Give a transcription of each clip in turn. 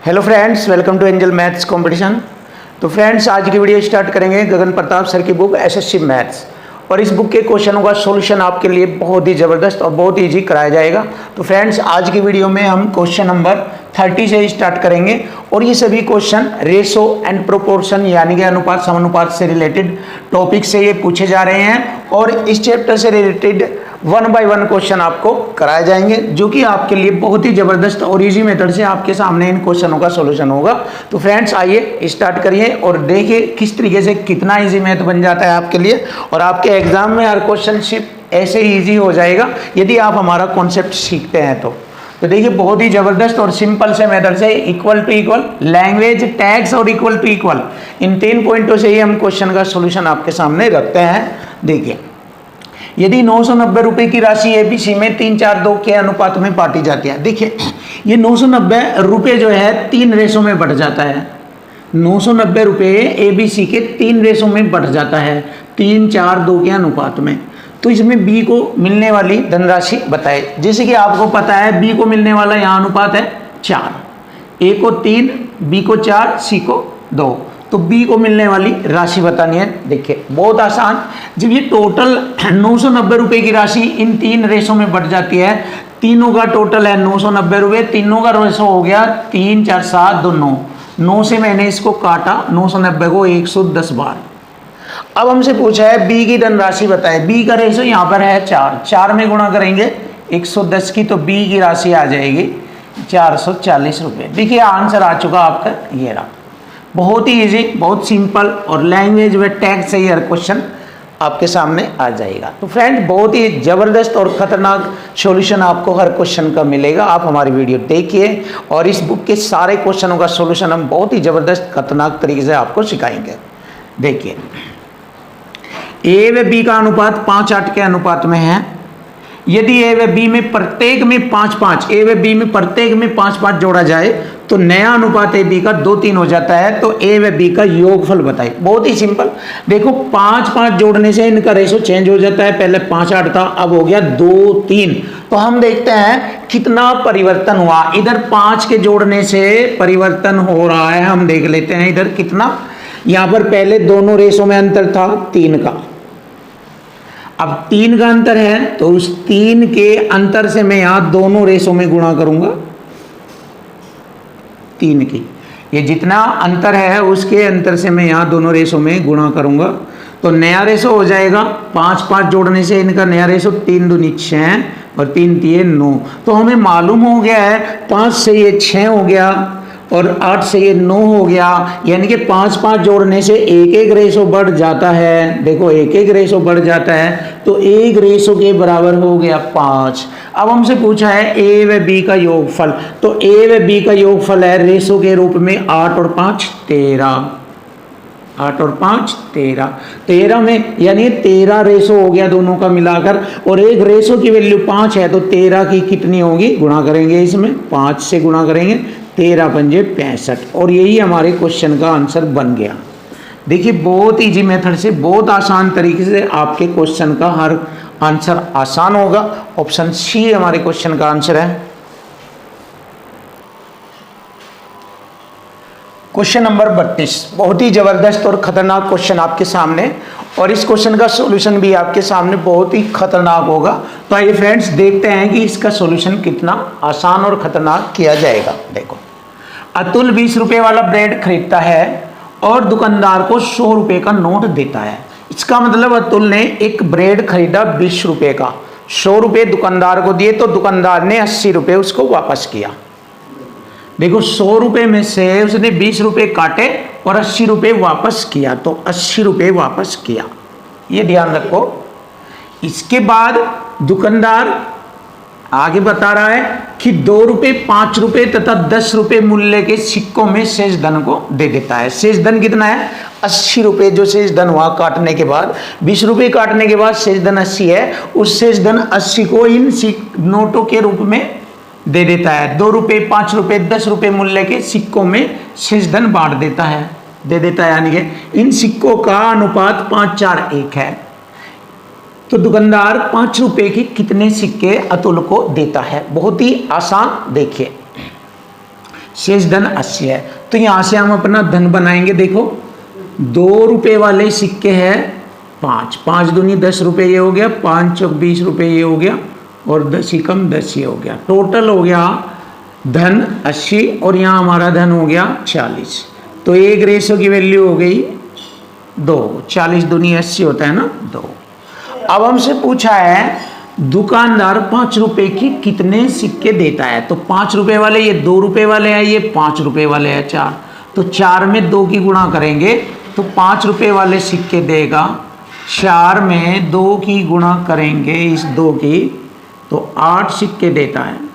Hello friends, welcome to Angel Maths Competition. तो friends, आज की वीडियो स्टार्ट करेंगे गगन प्रताप सर की बुक एसएससी मैथ्स, और इस बुक के क्वेश्चनों का सॉल्यूशन आपके लिए बहुत ही ज़बरदस्त और बहुत ही ईजी कराया जाएगा। तो फ्रेंड्स, आज की वीडियो में हम क्वेश्चन नंबर 30 से स्टार्ट करेंगे, और ये सभी क्वेश्चन रेशो एंड प्रोपोर्शन यानी कि अनुपात समानुपात से रिलेटेड टॉपिक से ये पूछे जा रहे हैं, और इस चैप्टर से रिलेटेड 1 बाय 1 क्वेश्चन आपको कराए जाएंगे, जो कि आपके लिए बहुत ही ज़बरदस्त और इजी मेथड से आपके सामने इन क्वेश्चनों का सॉल्यूशन होगा। तो फ्रेंड्स, आइए स्टार्ट करिए और देखिए किस तरीके से कितना इजी मैथ बन जाता है आपके लिए, और आपके एग्जाम में हर क्वेश्चन सिर्फ ऐसे ही ईजी हो जाएगा यदि आप हमारा कॉन्सेप्ट सीखते हैं तो देखिए बहुत ही जबरदस्त और सिंपल से मेथड से equal to equal, language, tags और इक्वल टू इक्वल, इन 3 पॉइंटों से ही हम क्वेश्चन का सॉल्यूशन आपके सामने रखते हैं। देखिए, यदि 990 रुपए की राशि एबीसी में 3:4:2 के अनुपात में बांटी जाती है। देखिए, ये 990 रुपए जो है 3 रेशों में बढ़ जाता है। 990 रुपए एबीसी के 3 रेशों में बढ़ जाता है 3:4:2 के अनुपात में। तो इसमें बी को मिलने वाली धनराशि बताए। जैसे कि आपको पता है बी को मिलने वाला यहाँ अनुपात है 4, ए को 3, बी को 4, सी को 2। तो बी को मिलने वाली राशि बतानी है। देखिए बहुत आसान, जब ये टोटल 990 रुपए की राशि इन 3 रेशों में बढ़ जाती है, तीनों का टोटल है 990 रुपए, तीनों का रेशो हो गया 3, 4, 7, 2, 9। 9 से मैंने इसको काटा 990 को 110 बार। अब हमसे पूछा है बी की धनराशि बताए। बी का रेशो यहाँ पर है 4, 4 में गुणा करेंगे 110 की, तो बी की राशि आ जाएगी 440 रुपये। देखिए आंसर आ चुका आपका, ये रहा। बहुत ही इजी, बहुत सिंपल, और लैंग्वेज व टैग से ही हर क्वेश्चन आपके सामने आ जाएगा। तो फ्रेंड्स, बहुत ही ज़बरदस्त और ख़तरनाक सॉल्यूशन आपको हर क्वेश्चन का मिलेगा। आप हमारी वीडियो देखिए, और इस बुक के सारे क्वेश्चनों का सॉल्यूशन हम बहुत ही ज़बरदस्त खतरनाक तरीके से आपको सिखाएंगे। देखिए, ए व बी का अनुपात 5:8 के अनुपात में है। यदि ए व बी में प्रत्येक में 5-5, ए व बी में प्रत्येक में 5-5 जोड़ा जाए तो नया अनुपात ए बी का 2-3 हो जाता है। तो ए व बी का योगफल बताइए। बहुत ही सिंपल, देखो 5-5 जोड़ने से इनका रेशो चेंज हो जाता है। पहले 5:8 था, अब हो गया 2-3। तो हम देखते हैं कितना परिवर्तन हुआ। इधर 5 के जोड़ने से परिवर्तन हो रहा है, हम देख लेते हैं इधर कितना। यहाँ पर पहले दोनों रेशों में अंतर था 3 का, अब 3 का अंतर है, तो उस 3 के अंतर से मैं यहां दोनों रेशों में गुणा करूंगा 3 की। ये जितना अंतर है उसके अंतर से मैं यहां दोनों रेशों में गुणा करूंगा, तो नया रेशो हो जाएगा 5-5 जोड़ने से इनका नया रेशो 3 दूनी 6 और 3 3 9। तो हमें मालूम हो गया है 5 से ये 6 हो गया और 8 से ये 9 हो गया, यानी कि 5-5 जोड़ने से एक रेशो बढ़ जाता है। देखो एक रेशो बढ़ जाता है, तो एक रेशो के बराबर हो गया 5। अब हमसे पूछा है ए व बी का योगफल, तो ए व बी का योगफल है रेशो के रूप में 8 और 5 13, 8 और 5 13, 13 में यानी 13 रेशो हो गया दोनों का मिलाकर, और एक रेशो की वैल्यू 5 है, तो 13 की कितनी होगी, गुणा करेंगे इसमें 5 से गुणा करेंगे, 13 पंजे 65, और यही हमारे क्वेश्चन का आंसर बन गया। देखिए बहुत इजी मेथड से, बहुत आसान तरीके से आपके क्वेश्चन का हर आंसर आसान होगा। ऑप्शन सी हमारे क्वेश्चन का आंसर है। क्वेश्चन नंबर 32, बहुत ही जबरदस्त और खतरनाक क्वेश्चन आपके सामने, और इस क्वेश्चन का सॉल्यूशन भी आपके सामने बहुत ही खतरनाक होगा। तो आइए फ्रेंड्स देखते हैं कि इसका सॉल्यूशन कितना आसान और खतरनाक किया जाएगा। देखो, अतुल 20 रुपए वाला ब्रेड खरीदता है और दुकानदार को 100 रुपए का नोट देता है। इसका मतलब अतुल ने एक ब्रेड खरीदा 20 रुपए का, 100 रुपए दुकानदार को दिए, तो दुकानदार ने 80 रुपए उसको वापस किया। देखो 100 रुपए में से उसने 20 रुपए काटे और 80 रुपए वापस किया, तो 80 रुपए वापस किया, ये ध्यान रखो। इसके बाद दुकानदार आगे बता रहा है कि 2 रुपए, 5 रुपए तथा 10 रुपए मूल्य के सिक्कों में शेष धन को दे देता है। शेष धन कितना है, 80 रुपए। जो शेष धन हुआ काटने के बाद, 20 रुपए काटने के बाद शेष धन 80 है, उस शेष धन 80 को इन नोटों के रूप में दे देता है। 2 रुपए, 5 रुपए, 10 रुपए मूल्य के सिक्कों में शेष धन बांट देता है, दे देता है, यानी कि इन सिक्कों का अनुपात 5:4:1 है। तो दुकानदार 5 रुपए की कितने सिक्के अतुल को देता है। बहुत ही आसान, देखिए शेष धन 80 है। तो यहाँ से हम अपना धन बनाएंगे। देखो 2 रुपये वाले सिक्के हैं 5, 5 दूनी 10 रुपये ये हो गया, 5 चौक 20 रुपये ये हो गया, और 10 ही कम 10 ये हो गया। टोटल हो गया धन 80 और यहाँ हमारा धन हो गया 40। तो एक रेशो की वैल्यू हो गई 2, 40 दूनी 80 होता है ना 2। अब हमसे पूछा है दुकानदार 5 रुपए की कितने सिक्के देता है। तो 5 रुपए वाले ये 2 रुपए वाले हैं, ये 5 रुपए वाले हैं 4। तो 4 में 2 की गुणा करेंगे तो 5 रुपए वाले सिक्के देगा। 4 में 2 की गुणा करेंगे इस 2 की तो 8 सिक्के देता है।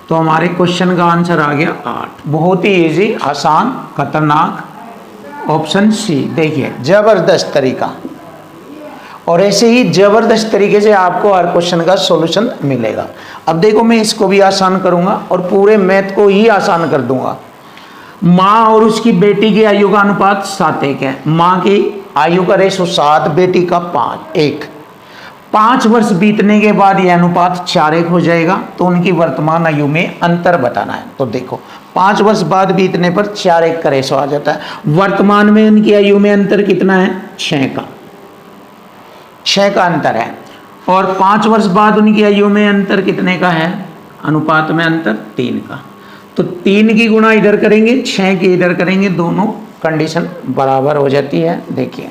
तो हमारे क्वेश्चन का आंसर आ गया 8। बहुत ही इजी, आसान, खतरनाक। Option C. देखिए जबरदस्त तरीका, और ऐसे ही जबरदस्त तरीके से आपको हर क्वेश्चन का सॉल्यूशन मिलेगा। अब देखो मैं इसको भी आसान करूंगा और पूरे मैथ को ही आसान कर दूंगा। माँ और उसकी बेटी की आयु का अनुपात 7:1 है। माँ की आयु का रेशो 7, बेटी का 1। 5 वर्ष बीतने के बाद यह अनुपात 4:1 हो जाएगा। तो उनकी वर्तमान आयु में अंतर बताना है। तो देखो 5 वर्ष बाद बीतने पर 4:1 का रेशो आ जाता है। वर्तमान में उनकी आयु में अंतर कितना है? 6 का अंतर है। और 5 वर्ष बाद उनकी आयु में अंतर कितने का है? अनुपात में अंतर 3 का। तो 3 की गुणा इधर करेंगे, 6 की इधर करेंगे, दोनों कंडीशन बराबर हो जाती है। देखिए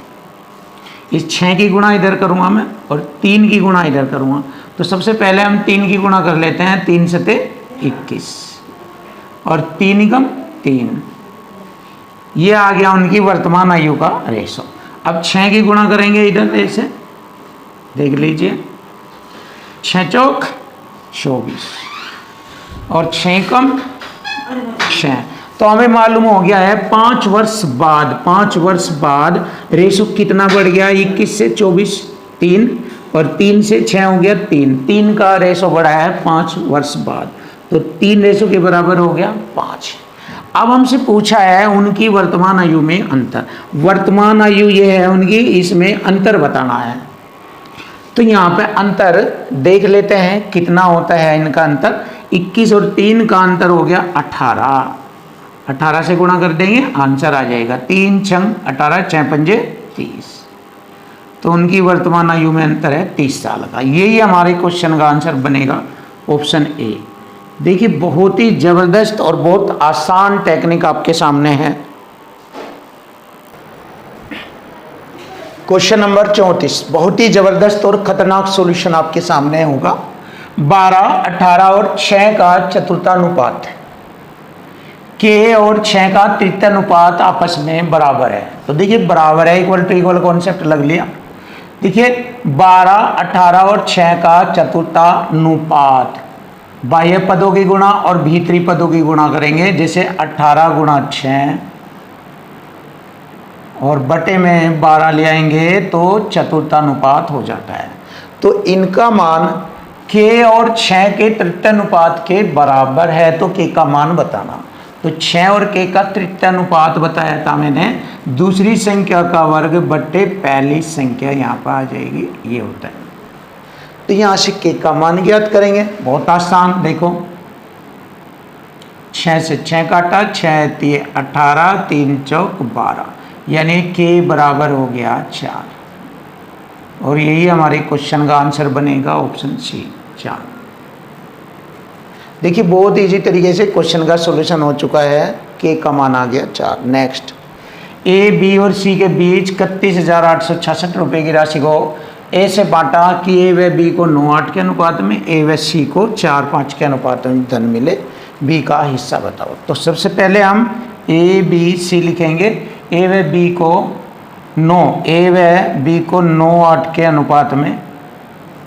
इस 6 की गुणा इधर करूंगा मैं और 3 की गुणा इधर करूंगा। तो सबसे पहले हम 3 की गुणा कर लेते हैं। 3 सते 21 और 3 एकम 3। ये आ गया उनकी वर्तमान आयु का रेशो। अब 6 की गुणा करेंगे इधर ऐसे, देख लीजिए 6 चौक 24 और 6 कम 6। तो हमें मालूम हो गया है 5 वर्ष बाद रेशो कितना बढ़ गया? 21 से 24 3 और 3 से 6 हो गया 3 का रेशो बढ़ा है 5 वर्ष बाद। तो 3 रेशो के बराबर हो गया 5। अब हमसे पूछा है उनकी वर्तमान आयु में अंतर। वर्तमान आयु ये है उनकी, इसमें अंतर बताना है। तो यहाँ पे अंतर देख लेते हैं कितना होता है इनका अंतर। 21 और 3 का अंतर हो गया 18। 18 से गुणा कर देंगे आंसर आ जाएगा 3 छंग 18, 6 पंजे 30। तो उनकी वर्तमान आयु में अंतर है 30 साल का। यही हमारे क्वेश्चन का आंसर बनेगा ऑप्शन ए। देखिए बहुत ही जबरदस्त और बहुत आसान टेक्निक आपके सामने है। क्वेश्चन नंबर 34 बहुत ही जबरदस्त और खतरनाक सॉल्यूशन आपके सामने होगा। 12, 18 और 6 का चतुर्थानुपात है। के और 6 का तृतीयानुपात आपस में बराबर है। तो देखिए बराबर है, इक्वल टू इक्वल कॉन्सेप्ट लग लिया। देखिए 12, 18 और 6 का चतुर्थानुपात, बाह्य पदों की गुणा और भीतरी पदों की गुणा करेंगे। जैसे 18 गुणा 6 और बटे में 12 ले आएंगे तो चतुर्थानुपात हो जाता है। तो इनका मान के और 6 के तृतीयानुपात के बराबर है। तो के का मान बताना। तो 6 और के का तृतीयानुपात बताया था मैंने। दूसरी संख्या का वर्ग बट्टे पहली संख्या यहाँ पर आ जाएगी, ये होता है। तो यहाँ से के का मान ज्ञात करेंगे, बहुत आसान। देखो 6 से 6 काटा, 6 3 18, 3 चौक 12, यानी के बराबर हो गया 4। और यही हमारे क्वेश्चन का आंसर बनेगा ऑप्शन सी 4। देखिए बहुत इजी तरीके से क्वेश्चन का सॉल्यूशन हो चुका है। के का मान आ गया 4। नेक्स्ट, ए बी और सी के बीच 31,866 रुपये की राशि को ए से बांटा कि ए व बी को 9-8 के अनुपात में, ए व सी को 4-5 के अनुपात में धन मिले। बी का हिस्सा बताओ। तो सबसे पहले हम ए बी सी लिखेंगे। ए व बी को 9-8 के अनुपात में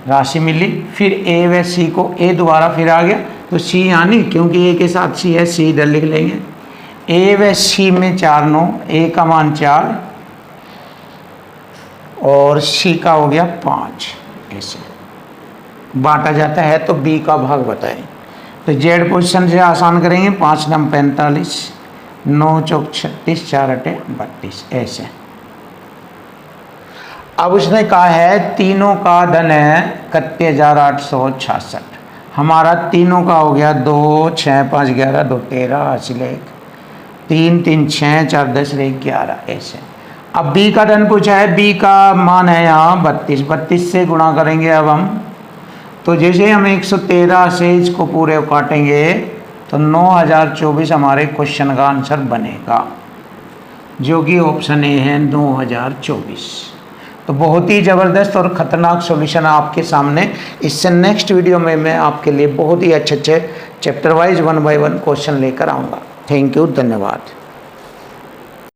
राशि मिली। फिर ए व सी को ए दोबारा फिर आ गया, तो सी यानी क्योंकि ए के साथ सी है, सी इधर लिख लेंगे। ए व सी में 4 9, ए का मान 4 और सी का हो गया 5। ऐसे बांटा जाता है। तो बी का भाग बताएं। तो जेड पोजीशन से आसान करेंगे। 5 9 45, 9 चौक 36, 4 8 32। ऐसे अब उसने कहा है तीनों का धन है 31,866। हमारा तीनों का हो गया 2 6 5 11 2 13 हासिल 1 3 3 6 4 10 11 ऐसे। अब b का धन पूछा है, b का मान है यहाँ 32, 32 से गुणा करेंगे अब हम। तो जैसे हम 113 से इसको पूरे काटेंगे तो 9024 हमारे क्वेश्चन का आंसर बनेगा, जो कि ऑप्शन ए है 9024। तो बहुत ही ज़बरदस्त और ख़तरनाक सॉल्यूशन आपके सामने। इससे नेक्स्ट वीडियो में मैं आपके लिए बहुत ही अच्छे अच्छे चैप्टर वाइज 1 बाय 1 क्वेश्चन लेकर आऊँगा। थैंक यू, धन्यवाद।